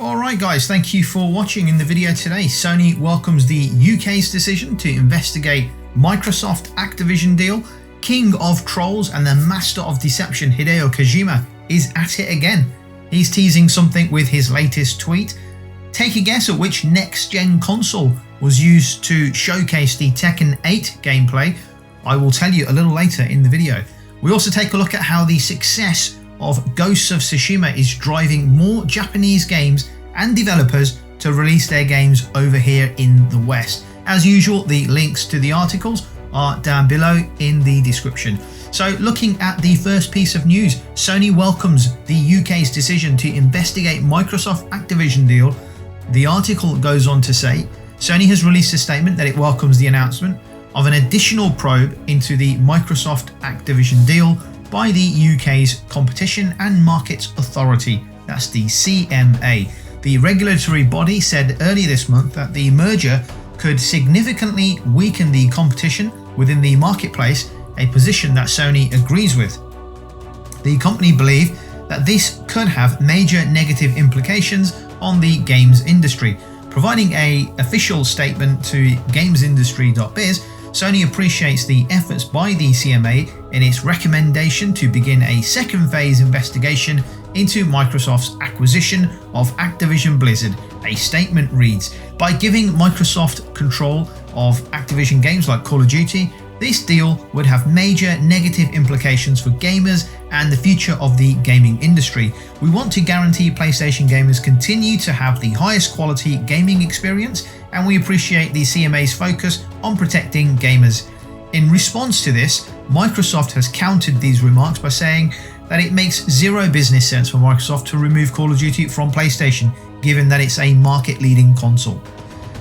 Alright guys, thank you for watching. In the video today, Sony welcomes the UK's decision to investigate Microsoft Activision Deal. King of Trolls and the Master of Deception Hideo Kojima is at it again. He's teasing something with his latest tweet. Take a guess at which next-gen console was used to showcase the Tekken 8 gameplay. I will tell you a little later in the video. We also take a look at how the success of Ghost of Tsushima is driving more Japanese games and developers to release their games over here in the West. As usual, the links to the articles are down below in the description. So looking at the first piece of news, Sony welcomes the UK's decision to investigate Microsoft Activision Deal. The article goes on to say, Sony has released a statement that it welcomes the announcement of an additional probe into the Microsoft Activision Deal by the UK's Competition and Markets Authority, that's the CMA. The regulatory body said earlier this month that the merger could significantly weaken the competition within the marketplace, a position that Sony agrees with. The company believe that this could have major negative implications on the games industry. Providing an official statement to gamesindustry.biz, Sony appreciates the efforts by the CMA in its recommendation to begin a second phase investigation into Microsoft's acquisition of Activision Blizzard. A statement reads, by giving Microsoft control of Activision games like Call of Duty, this deal would have major negative implications for gamers and the future of the gaming industry. We want to guarantee PlayStation gamers continue to have the highest quality gaming experience, and we appreciate the CMA's focus on protecting gamers. In response to this, Microsoft has countered these remarks by saying that it makes zero business sense for Microsoft to remove Call of Duty from PlayStation, given that it's a market-leading console.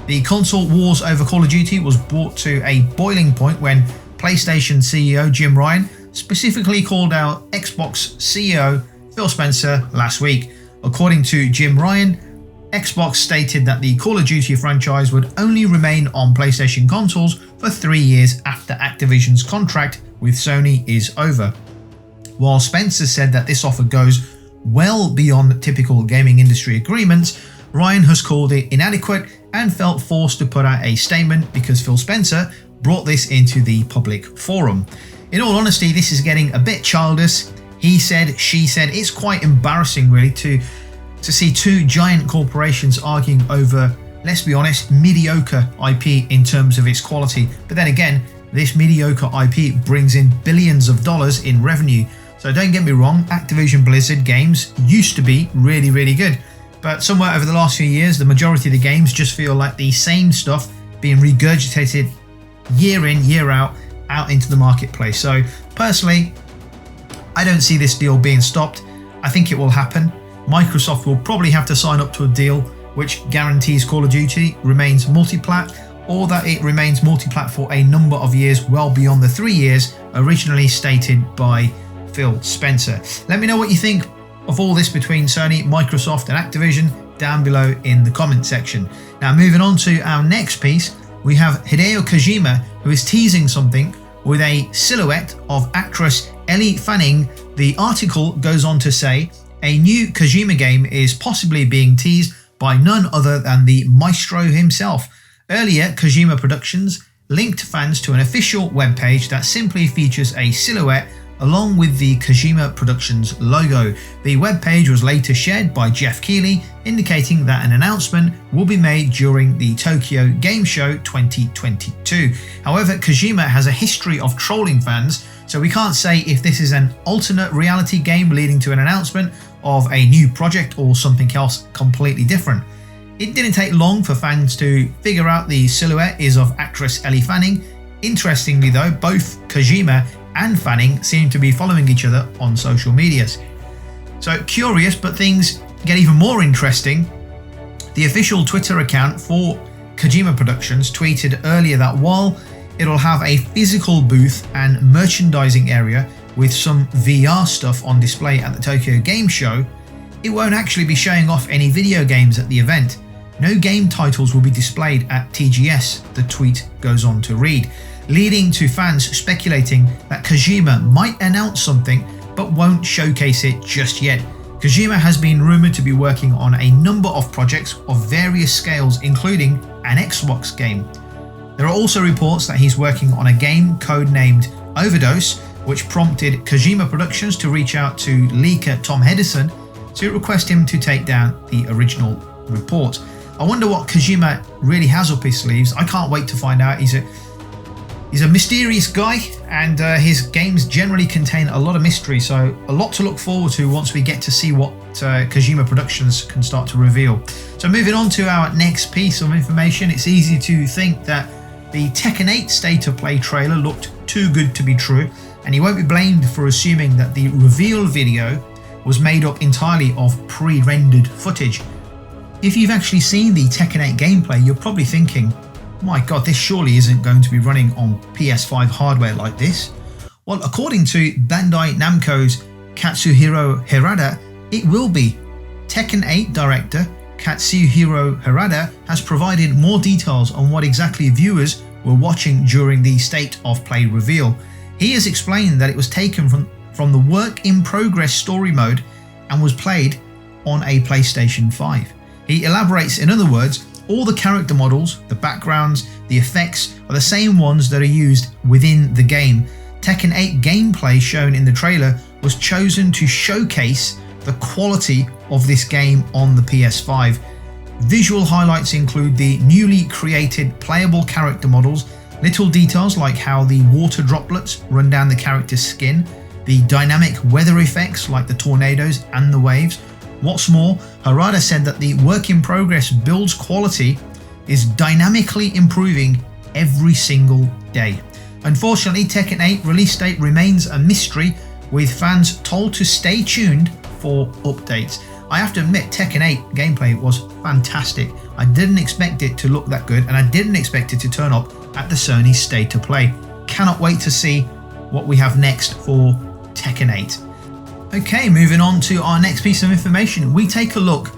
The console wars over Call of Duty was brought to a boiling point when PlayStation CEO Jim Ryan specifically called out Xbox CEO Phil Spencer last week. According to Jim Ryan, Xbox stated that the Call of Duty franchise would only remain on PlayStation consoles for 3 years after Activision's contract with Sony is over. While Spencer said that this offer goes well beyond typical gaming industry agreements, Ryan has called it inadequate and felt forced to put out a statement because Phil Spencer brought this into the public forum. In all honesty, this is getting a bit childish. He said, she said. It's quite embarrassing really to see two giant corporations arguing over, let's be honest, mediocre IP in terms of its quality. But then again, this mediocre IP brings in billions of dollars in revenue. So don't get me wrong, Activision Blizzard games used to be really, really good. But somewhere over the last few years, the majority of the games just feel like the same stuff being regurgitated year in, year out into the marketplace. So personally, I don't see this deal being stopped. I think it will happen. Microsoft will probably have to sign up to a deal which guarantees Call of Duty remains multi-plat, or that it remains multi-plat for a number of years, well beyond the 3 years originally stated by Phil Spencer. Let me know what you think of all this between Sony, Microsoft and Activision down below in the comment section. Now moving on to our next piece, we have Hideo Kojima, who is teasing something with a silhouette of actress Elle Fanning. The article goes on to say, a new Kojima game is possibly being teased by none other than the maestro himself. Earlier, Kojima Productions linked fans to an official webpage that simply features a silhouette along with the Kojima Productions logo. The webpage was later shared by Jeff Keighley, indicating that an announcement will be made during the Tokyo Game Show 2022. However, Kojima has a history of trolling fans, so we can't say if this is an alternate reality game leading to an announcement of a new project or something else completely different. It didn't take long for fans to figure out the silhouette is of actress Elle Fanning. Interestingly though, both Kojima and Fanning seem to be following each other on social medias. So curious, but things get even more interesting. The official Twitter account for Kojima Productions tweeted earlier that while it'll have a physical booth and merchandising area with some VR stuff on display at the Tokyo Game Show, it won't actually be showing off any video games at the event. No game titles will be displayed at TGS, the tweet goes on to read, leading to fans speculating that Kojima might announce something but won't showcase it just yet. Kojima has been rumoured to be working on a number of projects of various scales, including an Xbox game. There are also reports that he's working on a game codenamed Overdose, which prompted Kojima Productions to reach out to leaker Tom Hedison to request him to take down the original report. I wonder what Kojima really has up his sleeves. I can't wait to find out. He's a mysterious guy, and his games generally contain a lot of mystery, so a lot to look forward to once we get to see what Kojima Productions can start to reveal. So moving on to our next piece of information, it's easy to think that the Tekken 8 State of Play trailer looked too good to be true, and you won't be blamed for assuming that the reveal video was made up entirely of pre-rendered footage. If you've actually seen the Tekken 8 gameplay, you're probably thinking, my god, this surely isn't going to be running on PS5 hardware like this. Well, according to Bandai Namco's Katsuhiro Harada, it will be. Tekken 8 director Katsuhiro Harada has provided more details on what exactly viewers were watching during the State of Play reveal. He has explained that it was taken from the work in progress story mode and was played on a PlayStation 5. He elaborates, in other words, all the character models, the backgrounds, the effects are the same ones that are used within the game. Tekken 8 gameplay shown in the trailer was chosen to showcase the quality of this game on the PS5. Visual highlights include the newly created playable character models, little details like how the water droplets run down the character's skin, the dynamic weather effects like the tornadoes and the waves. What's more, Harada said that the work in progress build's quality is dynamically improving every single day. Unfortunately, Tekken 8 release date remains a mystery, with fans told to stay tuned for updates. I have to admit, Tekken 8 gameplay was fantastic. I didn't expect it to look that good, and I didn't expect it to turn up at the Sony State of Play. Cannot wait to see what we have next for Tekken 8. Okay, moving on to our next piece of information, we take a look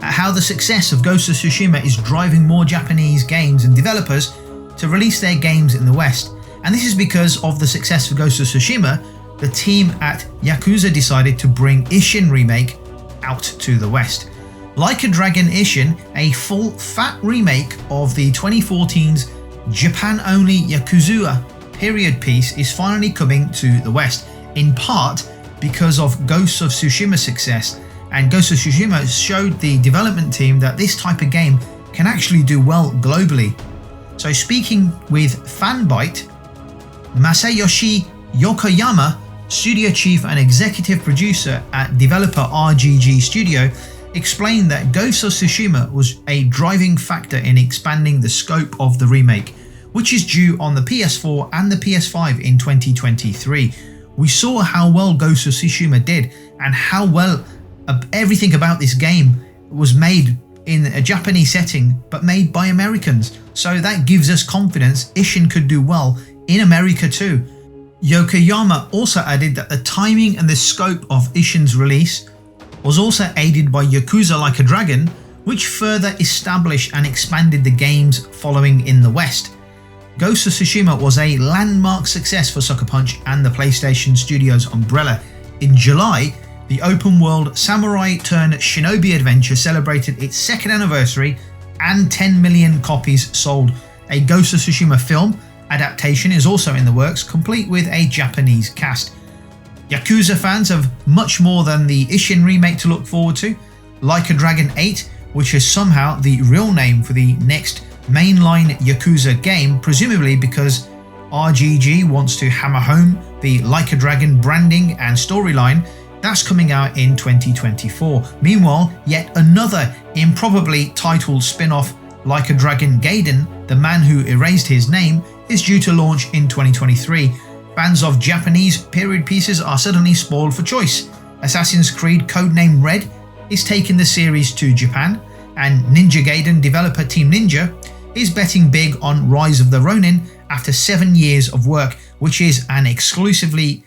at how the success of Ghost of Tsushima is driving more Japanese games and developers to release their games in the West. And this is because of the success of Ghost of Tsushima, the team at Yakuza decided to bring Ishin remake out to the West. Like a Dragon Ishin, a full fat remake of the 2014's Japan-only Yakuza period piece is finally coming to the West, in part because of Ghost of Tsushima's success, and Ghost of Tsushima showed the development team that this type of game can actually do well globally. So speaking with Fanbyte, Masayoshi Yokoyama, studio chief and executive producer at developer RGG Studio, explained that Ghost of Tsushima was a driving factor in expanding the scope of the remake, which is due on the PS4 and the PS5 in 2023. We saw how well Ghost of Tsushima did and how well everything about this game was made in a Japanese setting but made by Americans. So that gives us confidence Ishin could do well in America too. Yokoyama also added that the timing and the scope of Ishin's release was also aided by Yakuza Like a Dragon, which further established and expanded the game's following in the West. Ghost of Tsushima was a landmark success for Sucker Punch and the PlayStation Studios umbrella. In July, the open-world samurai-turned-shinobi adventure celebrated its second anniversary and 10 million copies sold. A Ghost of Tsushima film adaptation is also in the works, complete with a Japanese cast. Yakuza fans have much more than the Ishin remake to look forward to. Like a Dragon 8, which is somehow the real name for the next mainline Yakuza game, presumably because RGG wants to hammer home the Like a Dragon branding and storyline. That's coming out in 2024. Meanwhile, yet another improbably titled spin-off, Like a Dragon Gaiden, the man who erased his name, is due to launch in 2023. Fans of Japanese period pieces are suddenly spoiled for choice. Assassin's Creed codename Red is taking the series to Japan, and Ninja Gaiden developer Team Ninja is betting big on Rise of the Ronin after 7 years of work, which is an exclusive game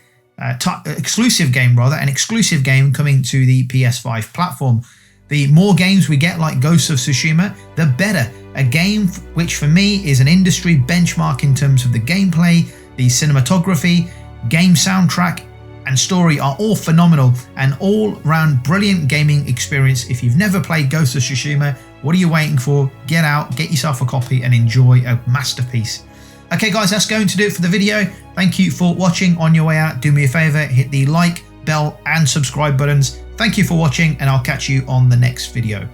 coming to the PS5 platform. The more games we get like Ghost of Tsushima, the better. A game which for me is an industry benchmark in terms of the gameplay, the cinematography, game soundtrack, and story are all phenomenal, and all-round brilliant gaming experience. If you've never played Ghost of Tsushima, what are you waiting for? Get out, get yourself a copy and enjoy a masterpiece. Okay guys, that's going to do it for the video. Thank you for watching. On your way out, do me a favor, hit the like, bell and subscribe buttons. Thank you for watching, and I'll catch you on the next video.